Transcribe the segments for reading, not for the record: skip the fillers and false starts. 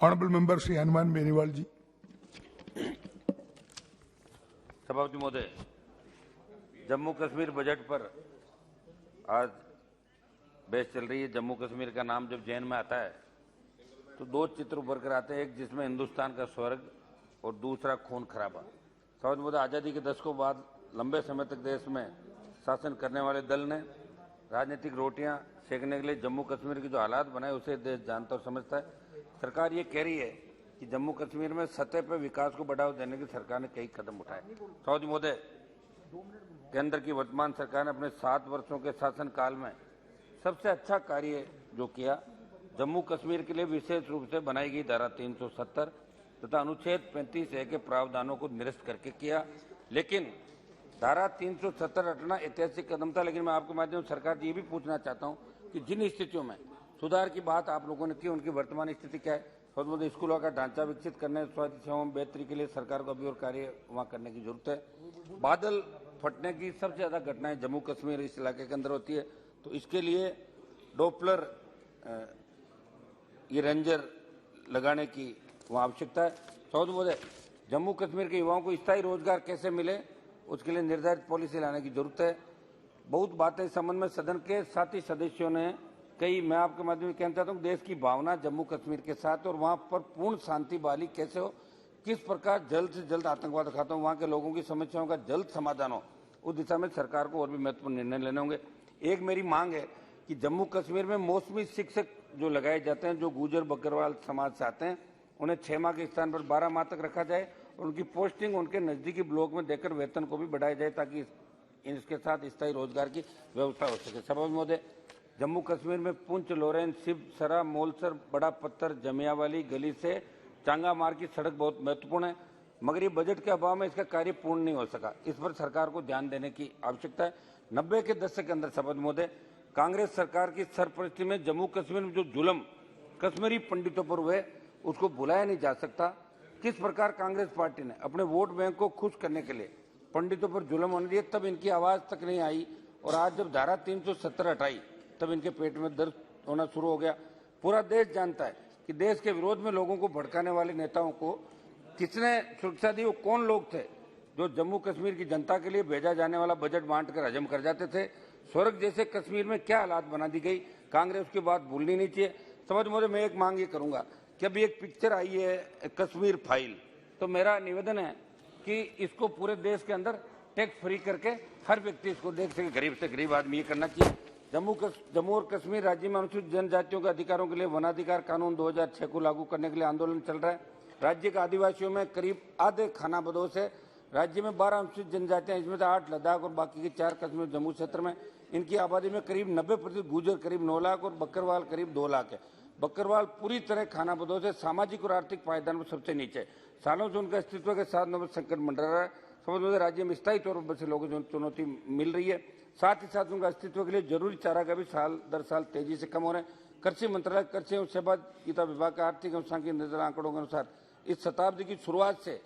Honourable member Shri Hanuman Beniwal जी। सभापति महोदय, Jammu Kashmir budget पर आज बहस चल रही है। जम्मू कश्मीर का नाम जब जहन में आता है तो दो चित्र उभर कर आते हैं, एक जिसमें हिंदुस्तान का स्वर्ग और दूसरा खून खराबा। सभापति महोदय, आज़ादी के दशकों बाद लंबे समय तक देश में शासन करने वाले दल ने राजनीतिक रोटियां सेकने के लिए जम्मू कश्मीर की जो हालात बनाए उसे देश जानता और समझता है। सरकार ये कह रही है कि जम्मू कश्मीर में सतह पर विकास को बढ़ावा देने की सरकार ने कई कदम उठाए। सभापति महोदय, केंद्र की वर्तमान सरकार ने अपने 7 वर्षों के शासन काल में सबसे अच्छा कार्य जो किया, जम्मू कश्मीर के लिए विशेष रूप से बनाई गई धारा 370 तथा अनुच्छेद 35A के प्रावधानों को निरस्त करके किया। लेकिन धारा 370 हटना ऐतिहासिक कदम था, लेकिन मैं आपके माध्यम से सरकार से ये भी पूछना चाहता हूँ कि जिन स्थितियों में सुधार की बात आप लोगों ने की, उनकी वर्तमान स्थिति क्या है। सभापति, स्कूलों का ढांचा विकसित करने, स्वास्थ्य सेवाओं में बेहतरी के लिए सरकार को अभी और कार्य वहाँ करने की जरूरत है। बादल फटने की सबसे ज्यादा घटनाएं जम्मू कश्मीर इस इलाके के अंदर होती है, तो इसके लिए डोपलर ये रेंजर लगाने की वहाँ आवश्यकता है। सभापति महोदय, जम्मू कश्मीर के युवाओं को स्थायी रोजगार कैसे मिले, उसके लिए निर्धारित पॉलिसी लाने की जरूरत है। बहुत बातें इस संबंध में सदन के साथी सदस्यों ने कई, मैं आपके माध्यम से कहना चाहता हूँ, देश की भावना जम्मू कश्मीर के साथ और वहाँ पर पूर्ण शांति बहाली कैसे हो, किस प्रकार जल्द से जल्द आतंकवाद खत्म हो, वहाँ के लोगों की समस्याओं का जल्द समाधान हो, उस दिशा में सरकार को और भी महत्वपूर्ण निर्णय लेने होंगे। एक मेरी मांग है कि जम्मू कश्मीर में मौसमी शिक्षक जो लगाए जाते हैं, जो गुजर बकरवाल समाज से आते हैं, उन्हें 6 माह के स्थान पर 12 माह तक रखा जाए और उनकी पोस्टिंग उनके नजदीकी ब्लॉक में देकर वेतन को भी बढ़ाया जाए, ताकि इसके साथ स्थायी रोजगार की व्यवस्था हो सके। सभापति महोदय, जम्मू कश्मीर में पुंछ, लोरेन, सिब, सरा, मोलसर, बड़ा पत्थर, जमियावाली गली से चांगा मार्ग की सड़क बहुत महत्वपूर्ण है, मगर ये बजट के अभाव में इसका कार्य पूर्ण नहीं हो सका। इस पर सरकार को ध्यान देने की आवश्यकता है। 90 के दशक के अंदर सभापति महोदय, कांग्रेस सरकार की सरपरस्ती में जम्मू कश्मीर में जो जुल्म कश्मीरी पंडितों पर हुए उसको भुलाया नहीं जा सकता। किस प्रकार कांग्रेस पार्टी ने अपने वोट बैंक को खुश करने के लिए पंडितों पर जुल्म होने दिए, तब इनकी आवाज तक नहीं आई, और आज जब धारा 370 हटाई तब इनके पेट में दर्द होना शुरू हो गया। पूरा देश जानता है कि देश के विरोध में लोगों को भड़काने वाले नेताओं को किसने सुरक्षा दी, वो कौन लोग थे जो जम्मू कश्मीर की जनता के लिए भेजा जाने वाला बजट बांटकर हजम कर जाते थे। स्वर्ग जैसे कश्मीर में क्या हालात बना दी गई, कांग्रेस की बात भूलनी नहीं चाहिए। समझ मुझे, मैं एक मांग ये करूंगा कि अभी एक पिक्चर आई है कश्मीर फाइल, तो मेरा निवेदन है कि इसको पूरे देश के अंदर टैक्स फ्री करके हर व्यक्ति इसको देख सके, गरीब से गरीब आदमी ये करना चाहिए। जम्मू और कश्मीर राज्य में अनुसूचित जनजातियों के अधिकारों के लिए वनाधिकार कानून 2006 को लागू करने के लिए आंदोलन चल रहा है। राज्य के आदिवासियों में करीब आधे खानाबदोश है। राज्य में 12 अनुसूचित जनजातियां, इसमें से 8 लद्दाख और बाकी के 4 कश्मीर जम्मू क्षेत्र में। इनकी आबादी में करीब 90% गुजर करीब 9 लाख और बकरवाल करीब 2 लाख है। बकरवाल पूरी तरह खानाबदोश है, सामाजिक और आर्थिक पायदान में सबसे नीचे। सालों से उनका अस्तित्व के साथ नव संकट मंडरा रहा है। समझ मुझे, राज्य में स्थायी तौर पर बसे लोगों को चुनौती मिल रही है, साथ ही साथ उनका अस्तित्व के लिए जरूरी चारा का भी साल दर साल तेजी से कम हो रहे हैं। कृषि मंत्रालय, कृषि एवं सहभागिता विभाग के आर्थिक एवं सांख्यिकी आंकड़ों के अनुसार इस शताब्दी की शुरुआत से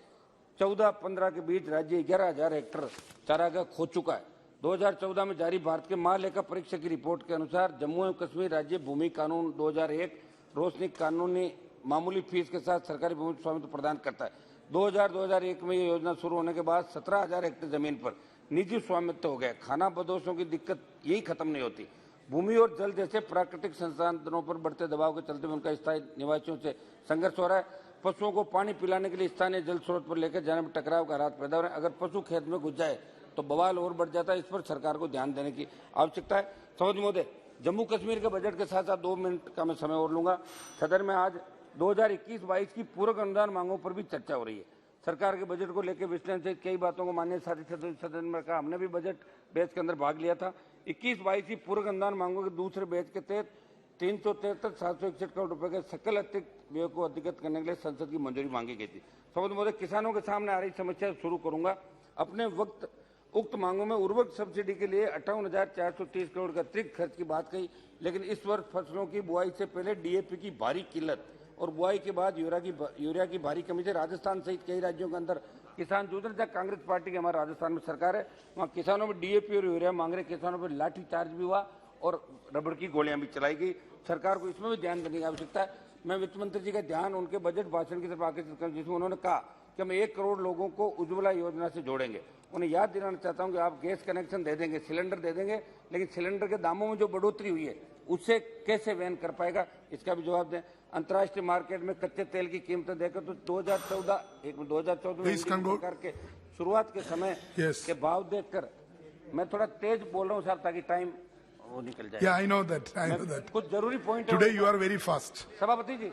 14-15 के बीच राज्य 11,000 हेक्टेयर चारागाह खो चुका है। 2014 में जारी भारत के महालेखा परीक्षक की रिपोर्ट के अनुसार जम्मू एवं कश्मीर राज्य भूमि कानून 2001 रोशनी कानूनी मामूली फीस के साथ सरकारी भूमि स्वामित्व प्रदान करता है। 2001 में ये योजना शुरू होने के बाद 17,000 हेक्टेयर जमीन पर निजी स्वामित्व हो गया। खानाबदोशों की दिक्कत यही खत्म नहीं होती। भूमि और जल जैसे प्राकृतिक संसाधनों पर बढ़ते दबाव के चलते उनका स्थायी निवासियों से संघर्ष हो रहा है। पशुओं को पानी पिलाने के लिए स्थानीय जल स्रोत पर लेकर जाने में टकराव का हालात पैदा हो रहे हैं। अगर पशु खेत में घुस जाए तो बवाल और बढ़ जाता है। इस पर सरकार को ध्यान देने की आवश्यकता है। सभापति महोदय, जम्मू कश्मीर के बजट के साथ साथ 2 मिनट का मैं समय और लूंगा। सदन में आज 2021-22 की पूरक अनुदान मांगों पर भी चर्चा हो रही है। सरकार के बजट को लेकर विश्लेषण से कई बातों को माननीय साथी सदन में कहा, हमने भी बजट बैच के अंदर भाग लिया था। 21-22 की पूरक अनुदान मांगों के दूसरे बैच के तहत 373,761 करोड़ रुपए के सकल अतिरिक्त व्यय को अधिगत करने के लिए संसद की मंजूरी मांगी गई थी। सभापति महोदय, किसानों के सामने आ रही समस्या शुरू करूंगा। अपने वक्त उक्त मांगों में उर्वरक सब्सिडी के लिए 58,430 करोड़ का अतिरिक्त खर्च की बात कही, लेकिन इस वर्ष फसलों की बुआई से पहले डीएपी की भारी किल्लत और बुआई के बाद यूरिया की भारी कमी से राजस्थान सहित कई राज्यों के अंदर किसान जूझ रहे। जहाँ कांग्रेस पार्टी की हमारे राजस्थान में सरकार है, वहाँ किसानों में डीएपी और यूरिया मांग रहे किसानों पर लाठी चार्ज भी हुआ और रबड़ की गोलियां भी चलाई गई। सरकार को इसमें भी ध्यान देने की आवश्यकता है। मैं वित्त मंत्री जी का ध्यान उनके बजट भाषण की तरफ आकर्षित करूं, जिसमें उन्होंने कहा कि हम 1 करोड़ लोगों को उज्ज्वला योजना से जोड़ेंगे। उन्हें याद दिलाना चाहता हूं कि आप गैस कनेक्शन दे देंगे, सिलेंडर दे देंगे, लेकिन सिलेंडर के दामों में जो बढ़ोतरी हुई है उससे कैसे वहन कर पाएगा, इसका भी जवाब दें। अंतर्राष्ट्रीय मार्केट में कच्चे तेल की कीमतें देखकर तो 2014 में सरकार के शुरुआत के समय के भाव देखकर मैं थोड़ा तेज बोल रहा हूँ साहब, ताकि टाइम वो निकल जाए। Yeah, I know that. कुछ जरूरी point Today you are very fast. सभापति जी,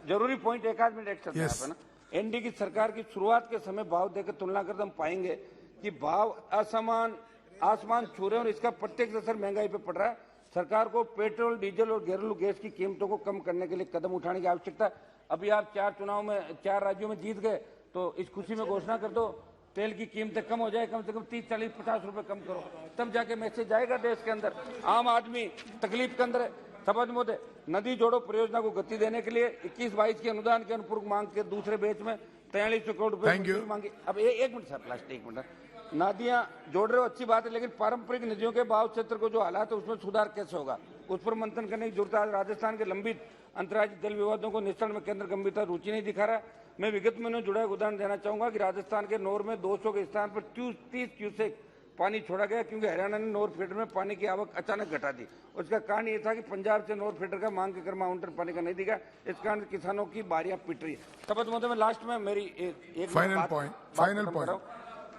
जरूरी पॉइंट एक आध मिनट एक सकते हैं आप, है ना। एनडी की सरकार की शुरुआत के समय भाव देकर तुलना करते हम पाएंगे कि भाव असमान आसमान छू रहे हैं और इसका प्रत्यक्ष असर महंगाई पे पड़ रहा है। सरकार को पेट्रोल, डीजल और घरेलू गैस की कीमतों को कम करने के लिए कदम उठाने की आवश्यकता है। अभी आप 4 चुनाव में 4 राज्यों में जीत गए, तो इस खुशी में घोषणा कर दो तेल की कीमतें कम हो जाए, कम से कम 30, 40, 50 रुपए कम करो, तब जाके मैसेज जाएगा देश के अंदर। आम आदमी तकलीफ के अंदर है। सभापति महोदय, नदी जोड़ो परियोजना को गति देने के लिए 21-22 के अनुदान के अनुपूरक मांग के दूसरे बैच में 4300 करोड़ रुपए मांगी। अब एक मिनट सर, लास्ट एक मिनट। नदियां जोड़ रहे हो अच्छी बात है, लेकिन पारंपरिक नदियों के बहाव क्षेत्र को जो हालात है उसमें सुधार कैसे होगा, उस पर मंथन करने की जरूरत है। राजस्थान के लंबित अंतर्राज्यीय जल विवादों को निस्तारण में केंद्र गंभीरता रुचि नहीं दिखा रहा। मैं विगत में जुड़ा एक उदाहरण देना चाहूंगा कि राजस्थान के नौर में 200 के स्थान पर 30 क्यूसेक पानी छोड़ा गया, क्योंकि हरियाणा ने नौर फीडर में पानी की आवक अचानक घटा दी। उसका कारण ये था कि पंजाब से नौर फीडर का मांग के क्रम आवंटन पानी का नहीं दिखा। इस कारण किसानों की बारियां पिट रही है। शपथ महोदय, मैं लास्ट में मेरी एक फाइनल पॉइंट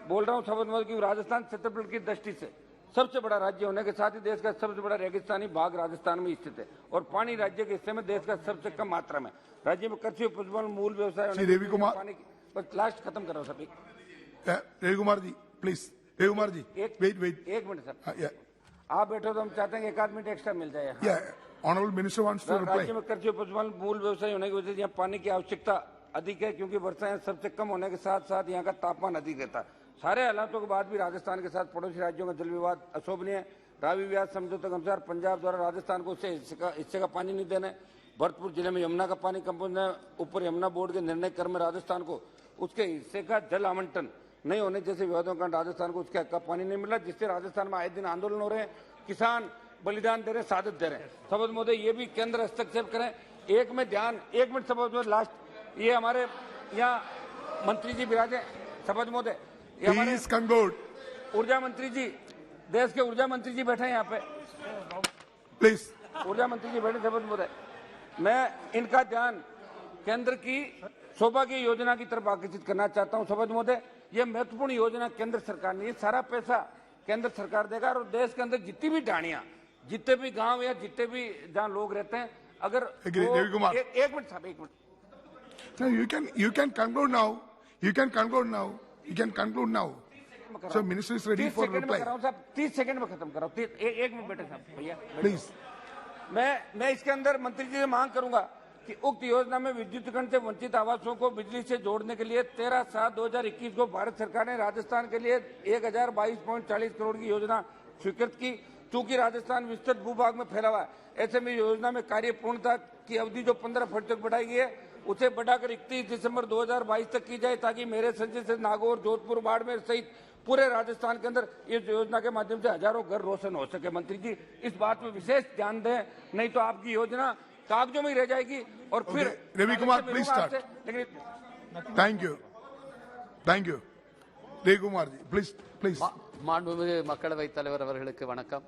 बोल रहा हूँ। शपथ महोदय की राजस्थान क्षेत्रफल की दृष्टि से सबसे बड़ा राज्य होने के साथ ही देश का सबसे बड़ा रेगिस्तानी भाग राजस्थान में स्थित है और पानी राज्य के हिस्से में देश का सबसे कम मात्रा में। राज्य में कृषि उपज मूल व्यवसाय रवि कुमार, पानी की बस लास्ट खत्म करो sir. Ravi Kumar ji please, Ravi Kumar ji wait एक मिनट सर, आप बैठो तो हम चाहते हैं कि 1 आध मिनट एक्स्ट्रा मिल जाए। Honourable minister wants to reply. राज्य में कृषि उपज मूल व्यवसाय होने की वजह से यहाँ पानी की आवश्यकता अधिक है, क्योंकि वर्षा सबसे कम होने के साथ साथ यहाँ का तापमान अधिक रहता है। सारे हालातों के बाद भी राजस्थान के साथ पड़ोसी राज्यों का जल विवाद अशोभनीय है। रावी व्यास समझौते के अनुसार पंजाब द्वारा राजस्थान को हिस्से का पानी नहीं देने, भरतपुर जिले में यमुना का पानी कम पहुंचना, ऊपर यमुना बोर्ड के निर्णय क्रम में राजस्थान को उसके हिस्से का जल आवंटन नहीं होने जैसे विवादों का राजस्थान को उसके हक का पानी नहीं मिला, जिससे राजस्थान में आए दिन आंदोलन हो रहे हैं, किसान बलिदान दे रहे हैं, शहादत दे रहे हैं। शपथ महोदय, ये भी केंद्र हस्तक्षेप करें। एक मिनट शपथ महोदय लास्ट, ये हमारे यहाँ मंत्री जी विराजे। शपथ महोदय, ऊर्जा मंत्री जी, देश के ऊर्जा मंत्री जी बैठे हैं यहाँ पे, प्लीज। ऊर्जा मंत्री जी बैठे। शपथ महोदय, मैं इनका ध्यान केंद्र की सौभाग्य योजना की तरफ आकर्षित करना चाहता हूं। शपथ महोदय, ये महत्वपूर्ण योजना केंद्र सरकार ने, ये सारा पैसा केंद्र सरकार देगा और देश के अंदर जितनी भी ढाणियां, जितने भी गांव या जितने भी जहां लोग रहते हैं, अगर एक मिनट साहब, एक minute. You can conclude now. You can conclude now. So minister is ready for reply. 30 second में खत्म कराओ। एक मिनट बैठे साहब, भैया प्लीज। मैं इसके अंदर मंत्री जी से मांग करूंगा कि उक्त योजना में विद्युतीकरण से वंचित आवासों को बिजली से जोड़ने के लिए 13/7/2021 को भारत सरकार ने राजस्थान के लिए 1022.40 करोड़ की योजना स्वीकृत की। चूंकि राजस्थान विस्तृत भूभाग में फैला हुआ है, ऐसे में योजना में कार्य पूर्णता की अवधि जो 15 फरवरी तक बढ़ाई गई है, उसे बढ़ाकर 31 दिसंबर 2022 तक की जाए, ताकि मेरे संसद से नागौर, जोधपुर, बाड़मेर सहित पूरे राजस्थान के अंदर इस योजना के माध्यम से हजारों घर रोशन हो सके। मंत्री जी, इस बात में विशेष ध्यान दें, नहीं तो आपकी योजना कागजों में ही रह जाएगी और फिर Ravi Kumar please start. Thank you Ravi Kumar ji please. மாண்புமிகு மக்களவைத் தலைவர் அவர்களுக்கு வணக்கம்.